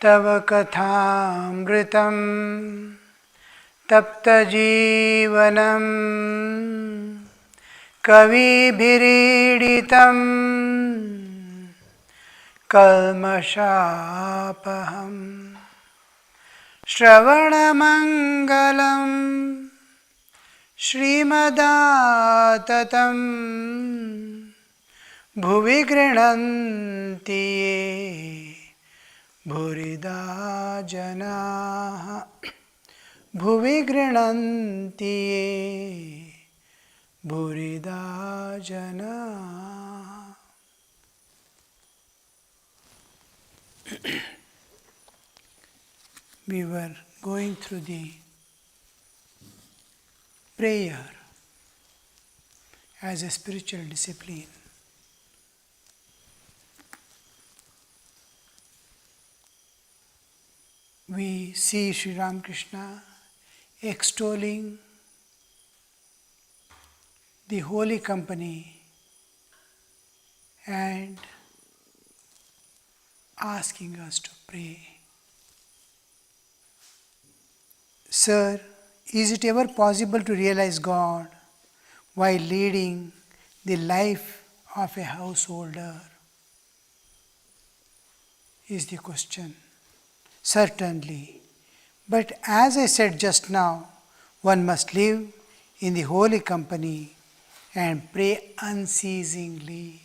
तव कथामृतं तप्तजीवनं कविभिरीडितं कल्मषापहं श्रवणमङ्गलं श्रीमदाततं भुवि गृह्णन्ति ये भूरिदा जनाः भुवि गृह्णन्ति ये भूरिदा जनाः. We were going through the prayer as a spiritual discipline. We see Sri Ramakrishna extolling the holy company and asking us to pray. Sir, is it ever possible to realize God while leading the life of a householder? Is the question. Certainly. But as I said just now, one must live in the holy company and pray unceasingly.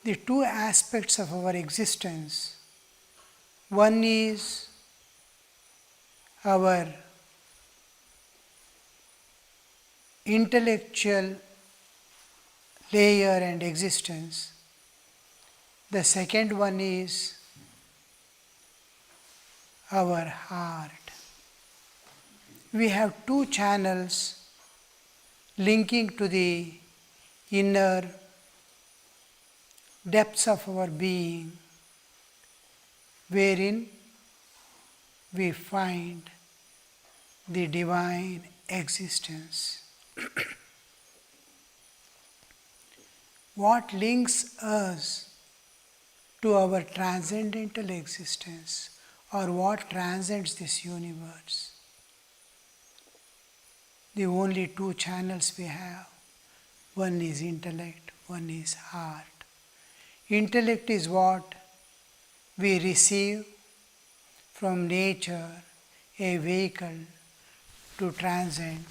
The two aspects of our existence, one is our intellectual layer and existence. The second one is our heart. We have two channels linking to the inner depths of our being, wherein we find the divine existence. What links us to our transcendental existence, or what transcends this universe? The only two channels we have, one is intellect, one is heart. Intellect is what we receive from nature, a vehicle to transcend,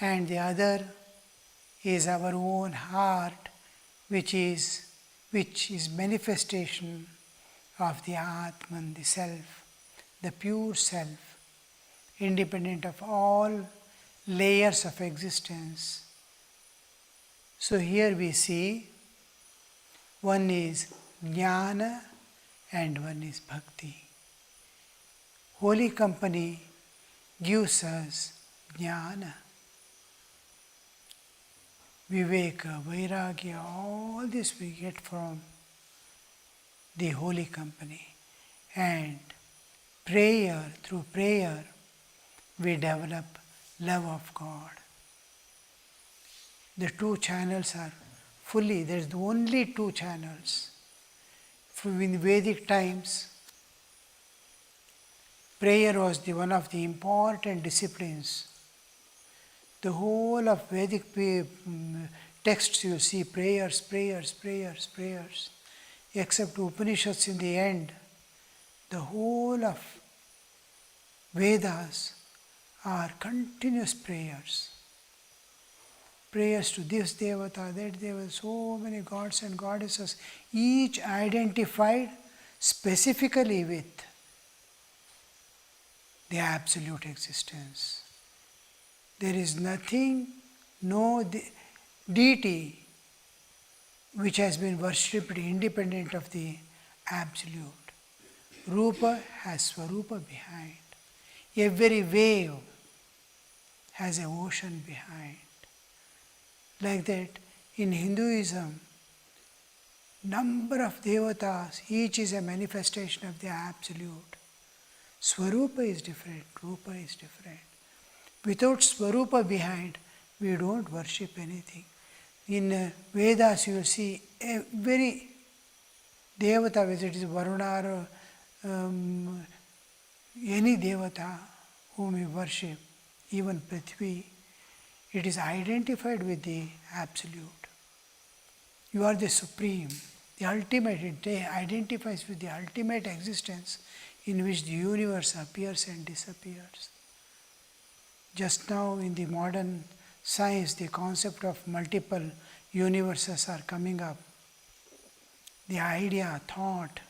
and the other is our own heart, which is manifestation of the Atman, the self, the pure self, independent of all layers of existence. So here we see one is jnana and one is bhakti. Holy company gives us jnana, viveka, vairagya, all this we get from the holy company. And through prayer, we develop love of God. The two channels are fully, there is only two channels. In Vedic times, prayer was one of the important disciplines. The whole of Vedic texts you see prayers, prayers, prayers, prayers. Except Upanishads in the end, the whole of Vedas are continuous prayers. Prayers to this devata, that devata, so many gods and goddesses, each identified specifically with the absolute existence. There is nothing, no deity which has been worshipped independent of the absolute. Rupa has Swarupa behind. Every wave has an ocean behind. Like that, in Hinduism, number of devatas, each is a manifestation of the absolute. Swarupa is different, Rupa is different. Without Swarupa behind, we don't worship anything. In Vedas you will see a very Devata, whether it is Varuna or any Devata whom we worship, even Prithvi, it is identified with the Absolute. You are the Supreme, the ultimate. It identifies with the ultimate existence in which the universe appears and disappears. Just now in the modern science, the concept of multiple universes are coming up. The idea, thought.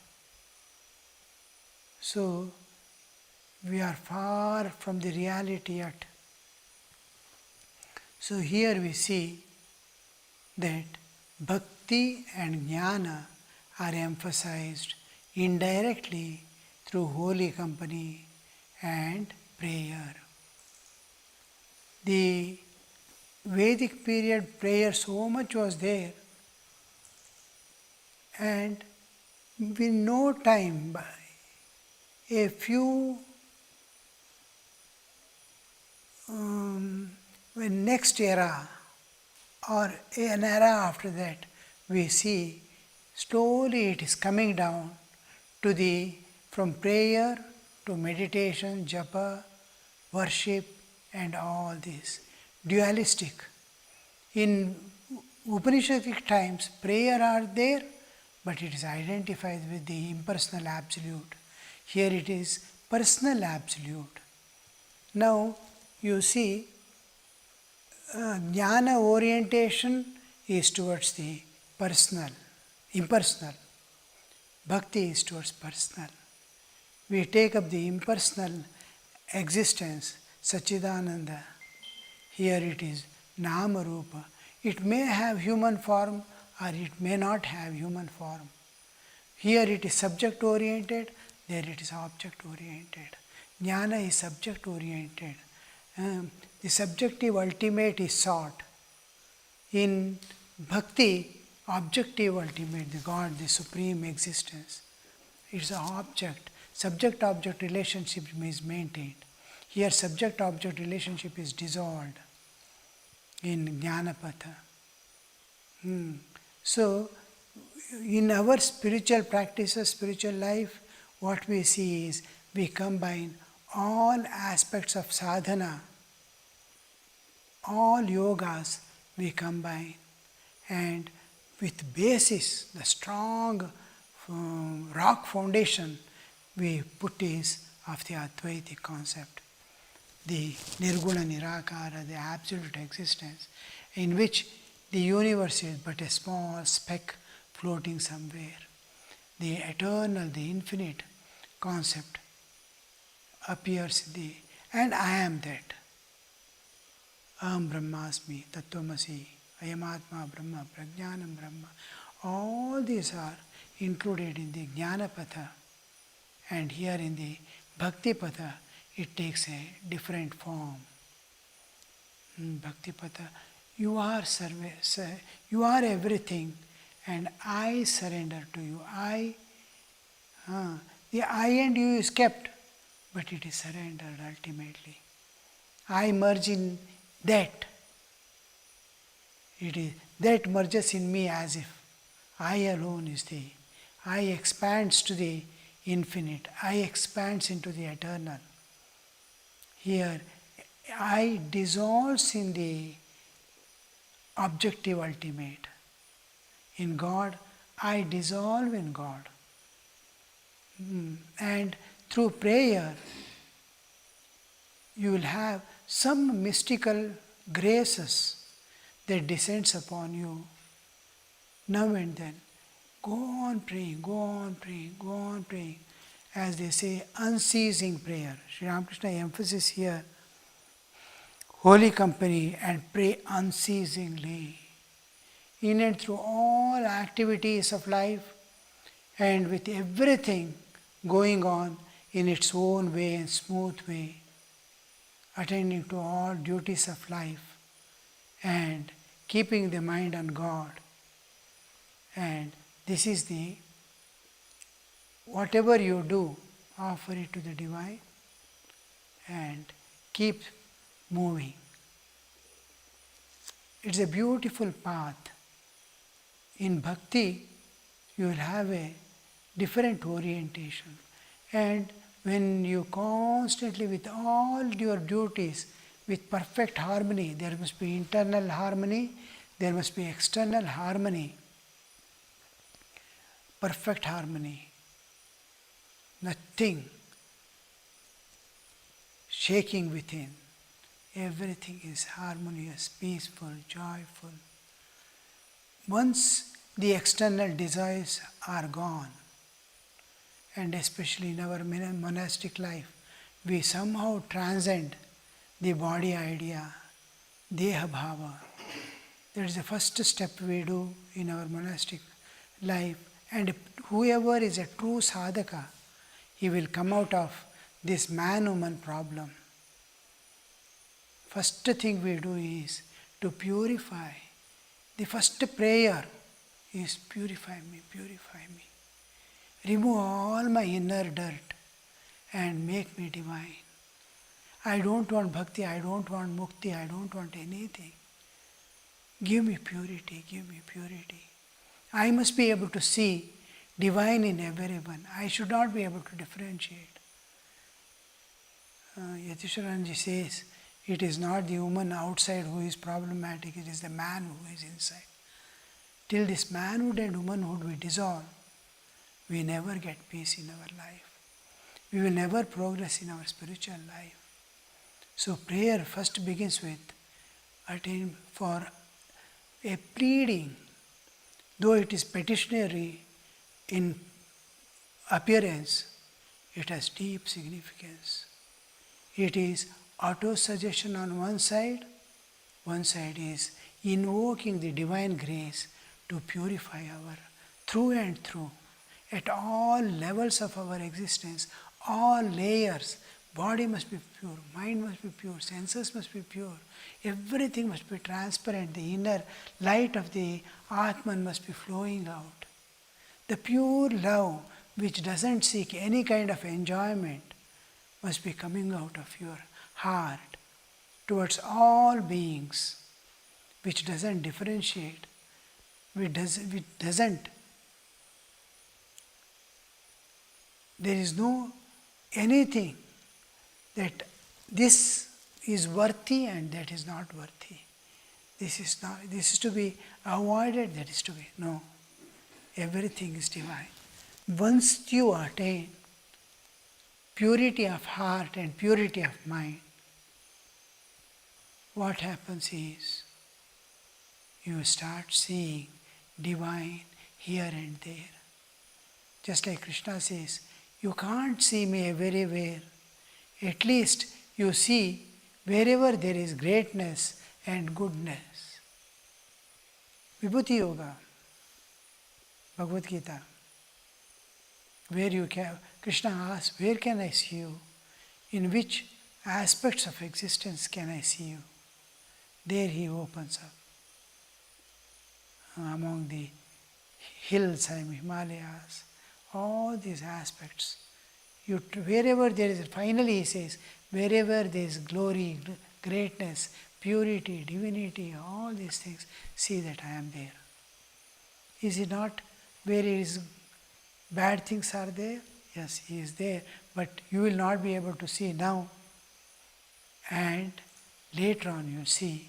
So, we are far from the reality yet. So here we see that bhakti and jnana are emphasized indirectly through holy company and prayer. The Vedic period prayer so much was there, and in no time, by a few when next era or an era after that, we see slowly it is coming down to the from prayer to meditation, japa, worship, and all this dualistic. In Upanishadic times, prayer are there, but it is identified with the impersonal absolute. Here it is personal absolute. Now you see, jnana orientation is towards the personal, impersonal. Bhakti is towards personal. We take up the impersonal existence, Sachidananda. Here it is Nama Rupa. It may have human form or it may not have human form. Here it is subject oriented, there it is object oriented. Jnana is subject oriented. The subjective ultimate is sought. In bhakti, objective ultimate, the God, the supreme existence. It's an object. Subject-object relationship is maintained. Here subject-object relationship is dissolved in Jnanapatha. So, in our spiritual practices, spiritual life, what we see is we combine all aspects of sadhana, all yogas we combine, and with basis, the strong rock foundation we put is of the Advaitic concept, the Nirguna Nirakara, the absolute existence, in which the universe is but a small speck floating somewhere. The eternal, the infinite concept appears and I am that. Aham Brahmasmi, Tattvamasi, Ayamatma Brahma, Prajnanam Brahma. All these are included in the Jnanapatha, and here in the Bhaktipatha it takes a different form. Bhaktipatha, you are you are everything, and I surrender to you. The I and you is kept, but it is surrendered ultimately. I merge in that. It is that merges in me as if I alone is the. I expands to the infinite. I expands into the eternal. Here, I dissolves in the objective ultimate. In God, I dissolve in God. And through prayer, you will have some mystical graces that descends upon you now and then. Go on praying, go on praying, go on praying. As they say, unceasing prayer. Sri Ramakrishna emphasis here, holy company and pray unceasingly. In and through all activities of life and with everything going on in its own way and smooth way, attending to all duties of life and keeping the mind on God. And this is the, whatever you do, offer it to the divine and keep moving. It's a beautiful path. In bhakti, you will have a different orientation. And when you constantly, with all your duties, with perfect harmony, there must be internal harmony, there must be external harmony, perfect harmony, nothing shaking within. Everything is harmonious, peaceful, joyful. Once the external desires are gone, and especially in our monastic life, we somehow transcend the body idea, deha bhava. That is the first step we do in our monastic life. And whoever is a true sadhaka, he will come out of this man-woman problem. First thing we do is to purify. The first prayer is purify me, purify me. Remove all my inner dirt and make me divine. I don't want bhakti, I don't want mukti, I don't want anything. Give me purity, give me purity. I must be able to see divine in everyone. I should not be able to differentiate. Yatishwaranji says, it is not the woman outside who is problematic, it is the man who is inside. Till this manhood and womanhood we dissolve, we never get peace in our life. We will never progress in our spiritual life. So prayer first begins with attain for a pleading, though it is petitionary in appearance, it has deep significance. It is auto-suggestion on one side is invoking the divine grace to purify our through and through, at all levels of our existence, all layers. Body must be pure, mind must be pure, senses must be pure, everything must be transparent, the inner light of the Atman must be flowing out. The pure love which doesn't seek any kind of enjoyment must be coming out of your heart towards all beings, which doesn't differentiate, which doesn't, there is no anything that this is worthy and that is not worthy. This is to be avoided, that is to be, no. Everything is divine. Once you attain purity of heart and purity of mind, what happens is you start seeing divine here and there. Just like Krishna says, you can't see me everywhere. At least you see wherever there is greatness and goodness. Vibhuti Yoga, Bhagavad Gita, where you can, Krishna asks, where can I see you? In which aspects of existence can I see you? There he opens up. Among the hills and Himalayas, all these aspects. Wherever there is, finally he says, wherever there is glory, greatness, purity, divinity, all these things, see that I am there. Is he not where bad things are there? Yes, he is there, but you will not be able to see now. And later on you will see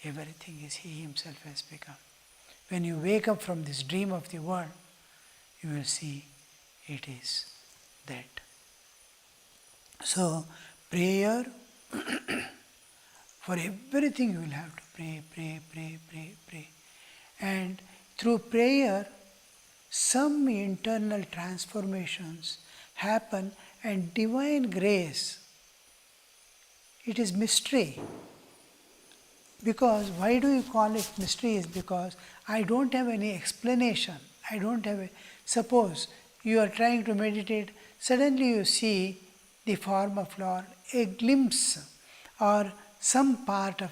everything is he himself has become. When you wake up from this dream of the world, you will see it is that. So, prayer, for everything you will have to pray. And through prayer, some internal transformations happen, and divine grace, it is mystery. Because, why do you call it mystery? Is because I don't have any explanation. Suppose you are trying to meditate, suddenly you see the form of Lord, a glimpse, or some part of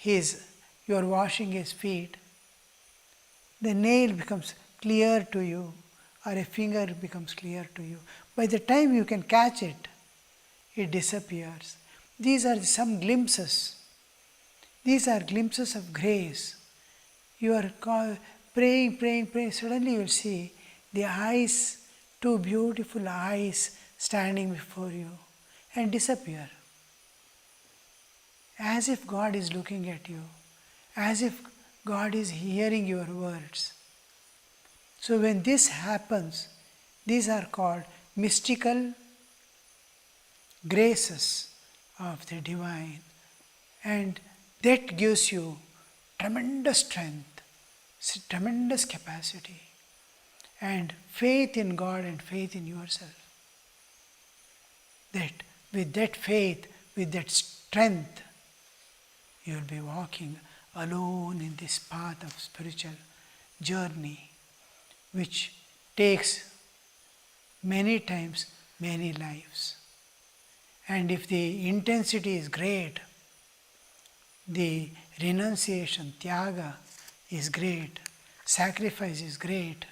you are washing his feet, the nail becomes clear to you, or a finger becomes clear to you. By the time you can catch it, it disappears. These are some glimpses. These are glimpses of grace. You are praying, suddenly you will see the eyes two beautiful eyes standing before you and disappear. As if God is looking at you, as if God is hearing your words. So when this happens, these are called mystical graces of the divine, and that gives you tremendous strength, tremendous capacity, and faith in God and faith in yourself. That with that faith, with that strength, you will be walking alone in this path of spiritual journey, which takes many times many lives. And if the intensity is great, the renunciation, tyaga is great, sacrifice is great,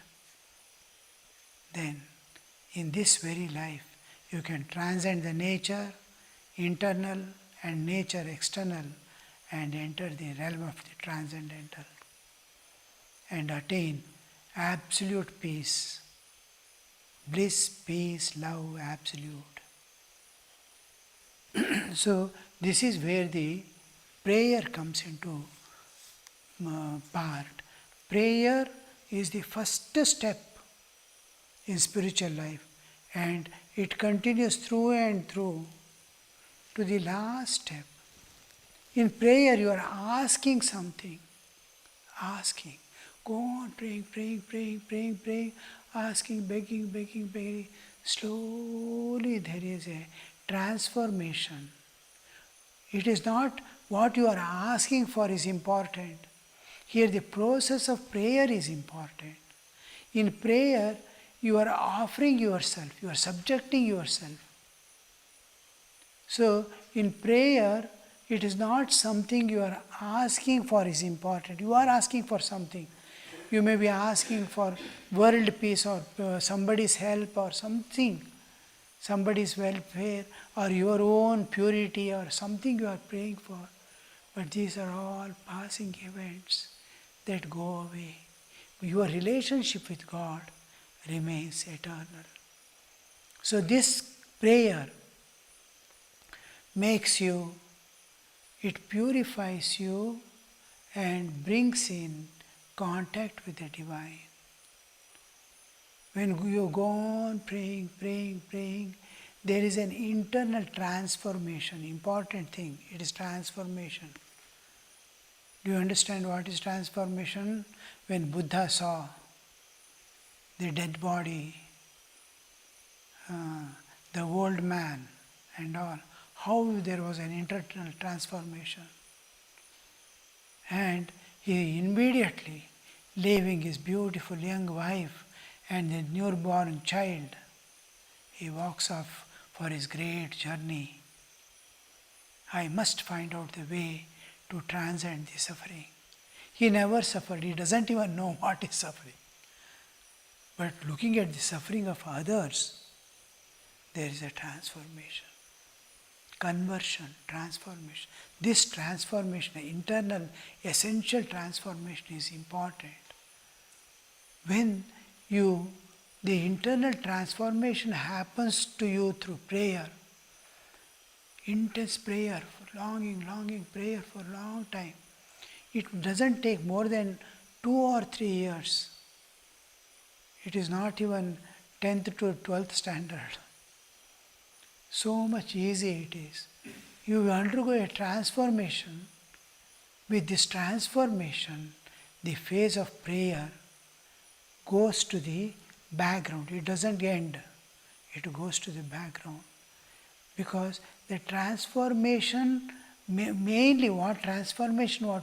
then in this very life you can transcend the nature, internal, and nature, external, and enter the realm of the transcendental and attain absolute peace, bliss, peace, love, absolute. So this is where the prayer comes into part. Prayer is the first step in spiritual life, and it continues through and through to the last step. In prayer you are asking something, asking. Go on praying, asking, begging. Slowly there is a transformation. It is not what you are asking for is important. Here the process of prayer is important. In prayer you are offering yourself, you are subjecting yourself. So in prayer it is not something you are asking for is important. You are asking for something. You may be asking for world peace or somebody's help or something, somebody's welfare or your own purity or something you are praying for. But these are all passing events that go away. Your relationship with God remains eternal. So this prayer makes you, it purifies you and brings in contact with the divine. When you go on praying, there is an internal transformation, important thing, it is transformation. Do you understand what is transformation? When Buddha saw the dead body, the old man and all, how there was an internal transformation. And he immediately, leaving his beautiful young wife and the newborn child, he walks off for his great journey. I must find out the way to transcend the suffering. He never suffered, he doesn't even know what is suffering. But looking at the suffering of others, there is a transformation. Conversion, transformation. This transformation, the internal, essential transformation is important. When the internal transformation happens to you through prayer, intense prayer, longing prayer for a long time. It doesn't take more than 2 or 3 years. It is not even 10th to 12th standard. So much easy it is. You undergo a transformation. With this transformation, the phase of prayer goes to the background. It doesn't end. It goes to the background. Because the transformation, mainly what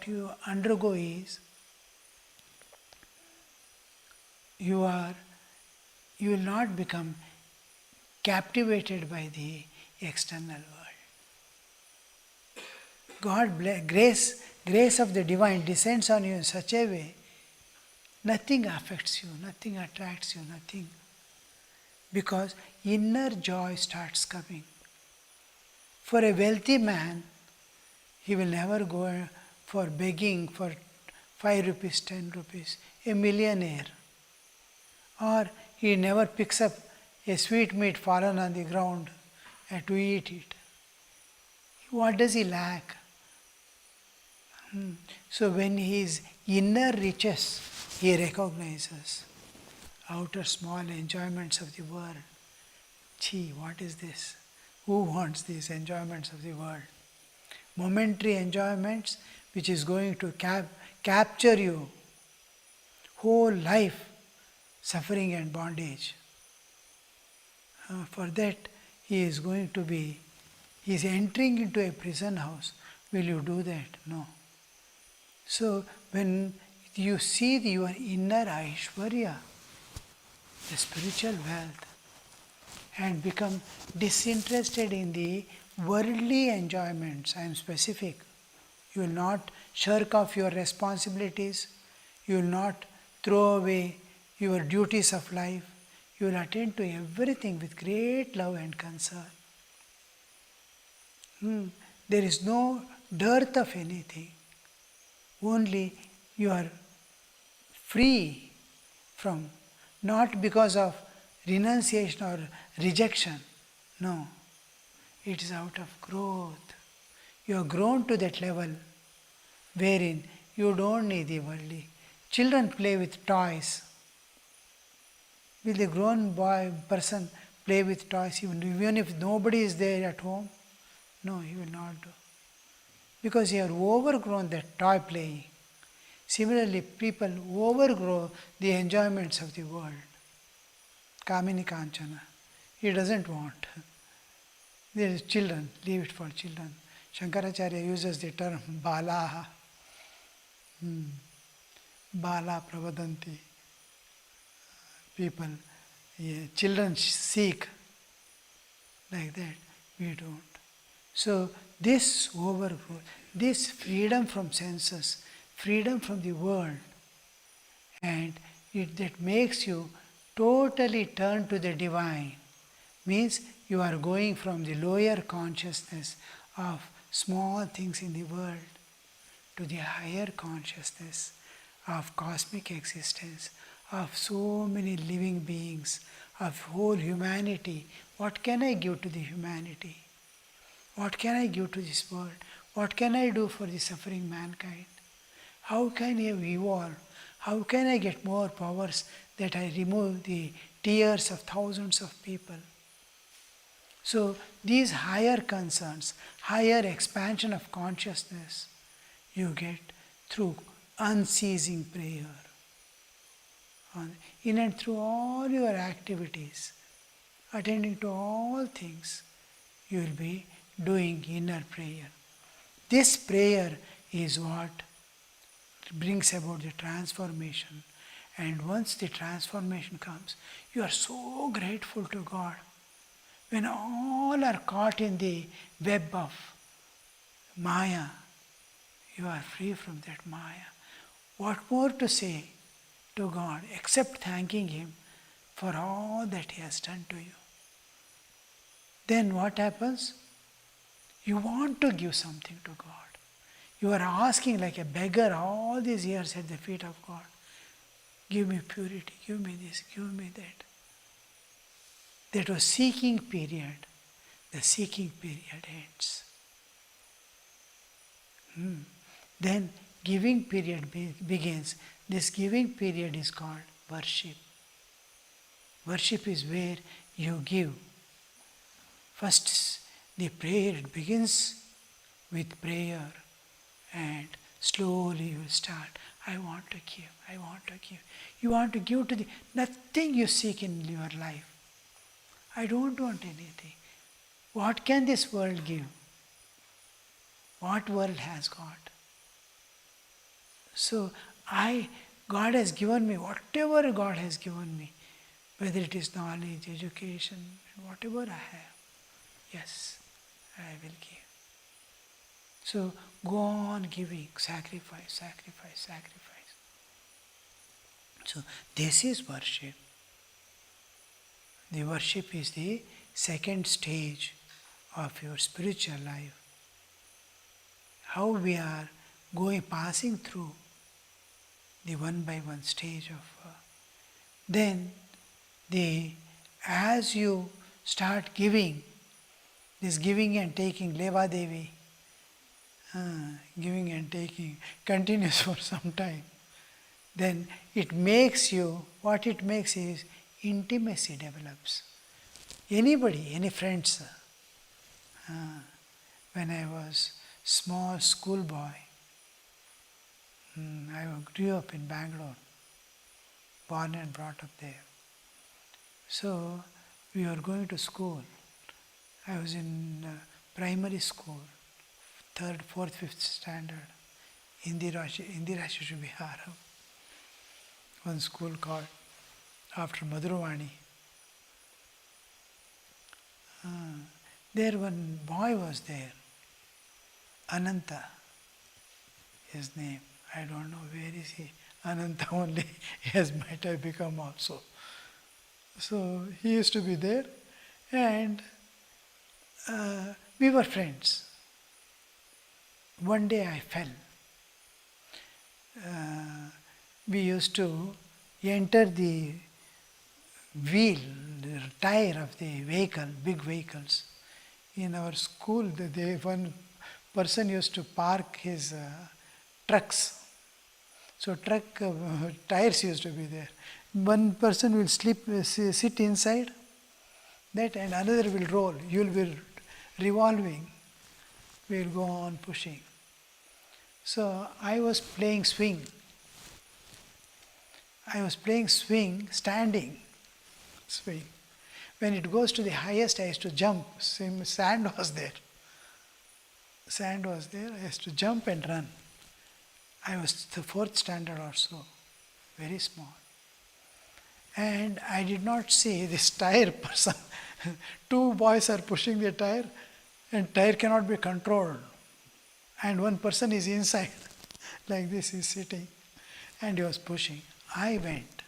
you undergo is, you will not become captivated by the external world. Grace of the divine descends on you in such a way, nothing affects you, nothing attracts you, nothing. Because inner joy starts coming. For a wealthy man, he will never go for begging for 5 rupees, 10 rupees. A millionaire. Or he never picks up a sweet meat fallen on the ground and to eat it. What does he lack? So when his inner riches he recognizes, outer small enjoyments of the world, gee, what is this? Who wants these enjoyments of the world? Momentary enjoyments which is going to capture you, whole life, suffering and bondage. For that he is going to be, he is entering into a prison house. Will you do that? No. So when you see your inner Aishwarya, the spiritual wealth, and become disinterested in the worldly enjoyments, I am specific. You will not shirk off your responsibilities, you will not throw away your duties of life, you will attend to everything with great love and concern. There is no dearth of anything, only you are free from, not because of renunciation or rejection, no, it is out of growth. You have grown to that level wherein you don't need the worldly. Children play with toys. Will the grown person play with toys even if nobody is there at home? No, he will not do. Because he has overgrown that toy playing. Similarly, people overgrow the enjoyments of the world. Kamini Kanchana. He doesn't want. There is children, leave it for children. Shankaracharya uses the term balaha. Bala pravadanti. People, children seek like that. We don't. So this overgrowth, this freedom from senses, freedom from the world, and that makes you totally turn to the divine, means you are going from the lower consciousness of small things in the world to the higher consciousness of cosmic existence, of so many living beings, of whole humanity. What can I give to the humanity? What can I give to this world? What can I do for the suffering mankind? How can I evolve? How can I get more powers that I remove the tears of thousands of people? So these higher concerns, higher expansion of consciousness, you get through unceasing prayer. In and through all your activities, attending to all things, you will be doing inner prayer. This prayer is what brings about the transformation. And once the transformation comes, you are so grateful to God. When all are caught in the web of Maya, you are free from that Maya. What more to say to God except thanking Him for all that He has done to you? Then what happens? You want to give something to God. You are asking like a beggar all these years at the feet of God. Give me purity, give me this, give me that. That was seeking period. The seeking period ends. Then giving period begins. This giving period is called worship. Worship is where you give. First, the prayer begins with prayer, and slowly you start. I want to give, I want to give. You want to give to the nothing you seek in your life. I don't want anything. What can this world give? What world has got? So God has given me whatever God has given me, whether it is knowledge, education, whatever I have. Yes, I will give. So go on giving, sacrifice, sacrifice, sacrifice. So this is worship. The worship is the second stage of your spiritual life. How we are passing through the one by one stage of then the as you start giving, this giving and taking, Leva Devi, giving and taking continues for some time, then it makes you, what it makes is intimacy develops. Anybody, any friends, when I was small schoolboy, I grew up in Bangalore, born and brought up there. So we were going to school. I was in primary school, 3rd, 4th, 5th standard, Indira Shishu Vihara, one school called after Madhurvani. There one boy was there, Ananta, his name. I don't know where is he. Ananta only, as might have become also. So he used to be there, and we were friends. One day I fell. We used to enter the wheel, the tire of the vehicle, big vehicles. In our school, one person used to park his trucks. So truck tires used to be there. One person will sit inside that, and another will roll. You will be revolving. We will go on pushing. So I was playing swing. Standing swing. When it goes to the highest, I used to jump. Sand was there. I used to jump and run. I was the 4th standard or so, very small. And I did not see this tire person. 2 boys are pushing the tire, and tire cannot be controlled. And one person is inside, like this, he's sitting, and he was pushing. I went,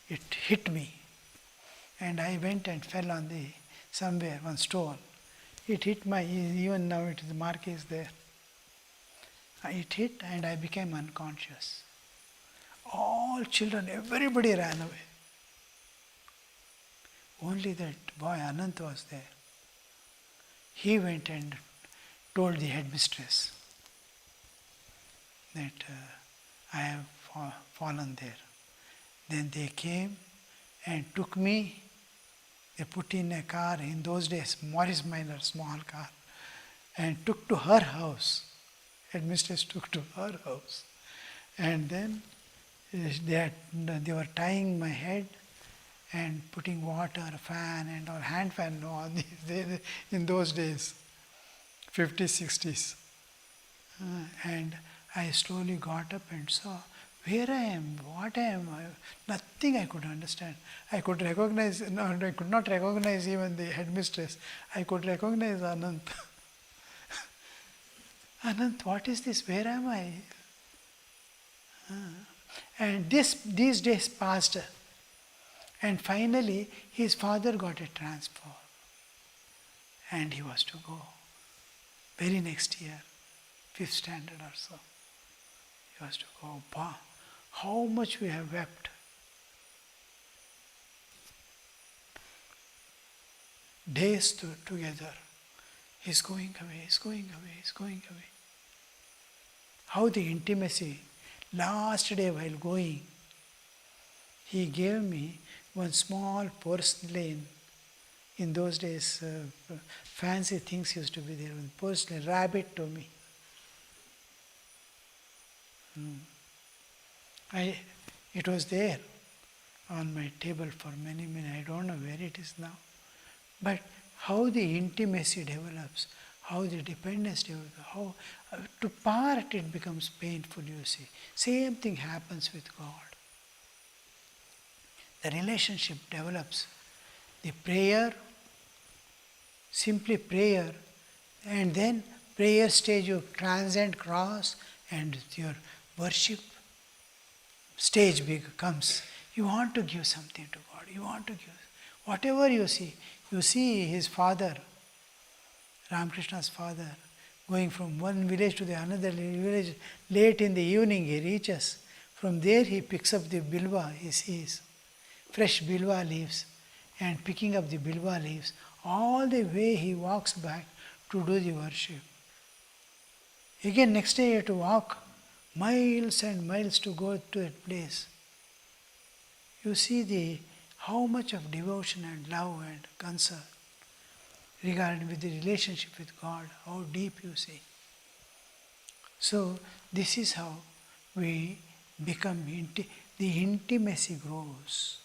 it hit me, and I went and fell on somewhere, one stone. It hit even now the mark is there. It hit and I became unconscious. All children, everybody ran away. Only that boy Anant was there. He went and told the headmistress that I have fallen there. Then they came and took me. They put in a car, in those days, Morris Minor, small car, and took to her house. Headmistress took to her house. And then they were tying my head and putting water, fan and or hand fan on in those days, 50s, 60s. And I slowly got up and saw where I am, what I am. Nothing I could understand. I could not recognize even the headmistress. I could recognize Anant. Anant, what is this? Where am I? And these days passed. And finally, his father got a transfer. And he was to go. Very next year, 5th standard or so. He was to go. Bah, how much we have wept. Days together. He's going away, he's going away, he's going away. How the intimacy. Last day while going, he gave me one small porcelain. In those days, fancy things used to be there. One porcelain rabbit to me. It was there on my table for many, I don't know where it is now. But how the intimacy develops, how the dependence develops, how to part it becomes painful, you see. Same thing happens with God. The relationship develops. The prayer, simply prayer, and then prayer stage you transcend, cross, and your worship stage comes. You want to give something to God. You want to give. Whatever you see his father, Ramakrishna's father, going from one village to the another village. Late in the evening he reaches. From there he picks up the bilva, he sees fresh bilva leaves, and picking up the bilwa leaves, all the way he walks back to do the worship. Again, next day he had to walk miles and miles to go to that place. You see how much of devotion and love and concern regarding with the relationship with God, how deep you see. So this is how we become, the intimacy grows.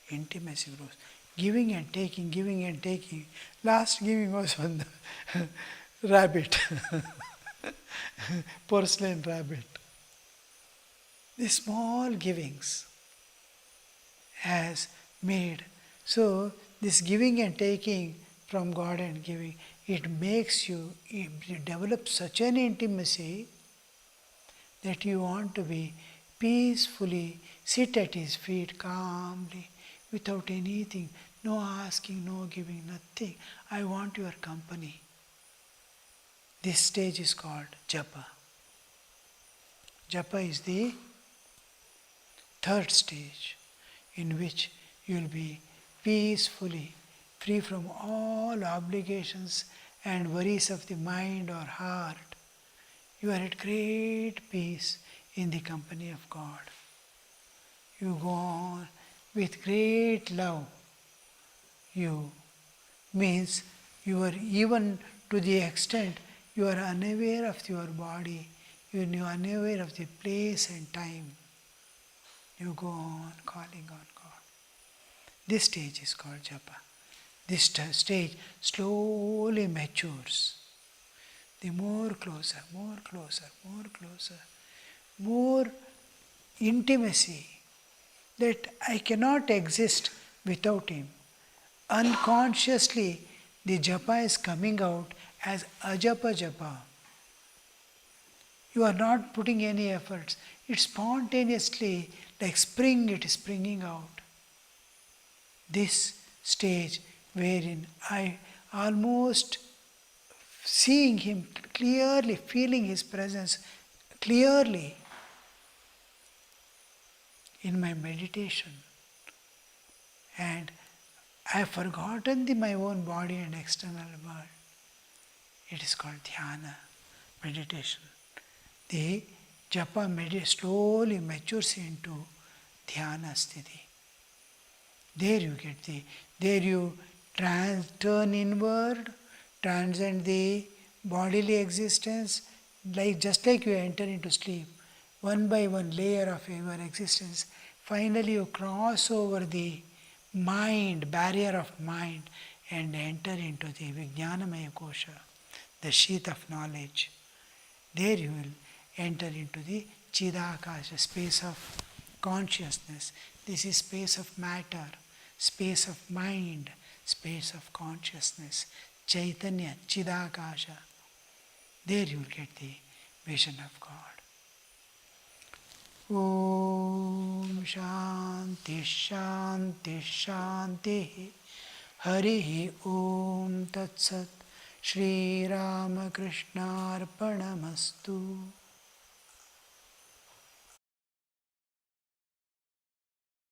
Intimacy grows. Giving and taking, giving and taking. Last giving was on the rabbit, porcelain rabbit. The small givings has made. So this giving and taking from God and giving, it makes you develop such an intimacy that you want to be peacefully sit at His feet calmly, without anything, no asking, no giving, nothing. I want your company. This stage is called japa. Japa is the third stage in which you will be peacefully free from all obligations and worries of the mind or heart. You are at great peace in the company of God. You go on with great love. You means you are even to the extent you are unaware of your body, you are unaware of the place and time. You go on calling on God. This stage is called japa. This stage slowly matures. The more closer, more closer, more closer, more intimacy that I cannot exist without Him. Unconsciously, the japa is coming out as ajapa japa. You are not putting any efforts. It's spontaneously, like spring, it is springing out. This stage wherein I almost seeing Him clearly, feeling His presence clearly in my meditation. And I have forgotten my own body and external world. It is called dhyana, meditation. The japa slowly matures into dhyana sthiti. There you get there you turn inward, transcend the bodily existence, just like you enter into sleep. One by one layer of your existence, finally you cross over the mind, barrier of mind, and enter into the Vijnanamaya Kosha, the sheath of knowledge. There you will enter into the Chidakasha, space of consciousness. This is space of matter, space of mind, space of consciousness, Chaitanya, Chidakasha. There you will get the vision of God. Om Shanti Shanti Shanti Hari Om Tat Sat Shri Ramakrishna Arpanamastu.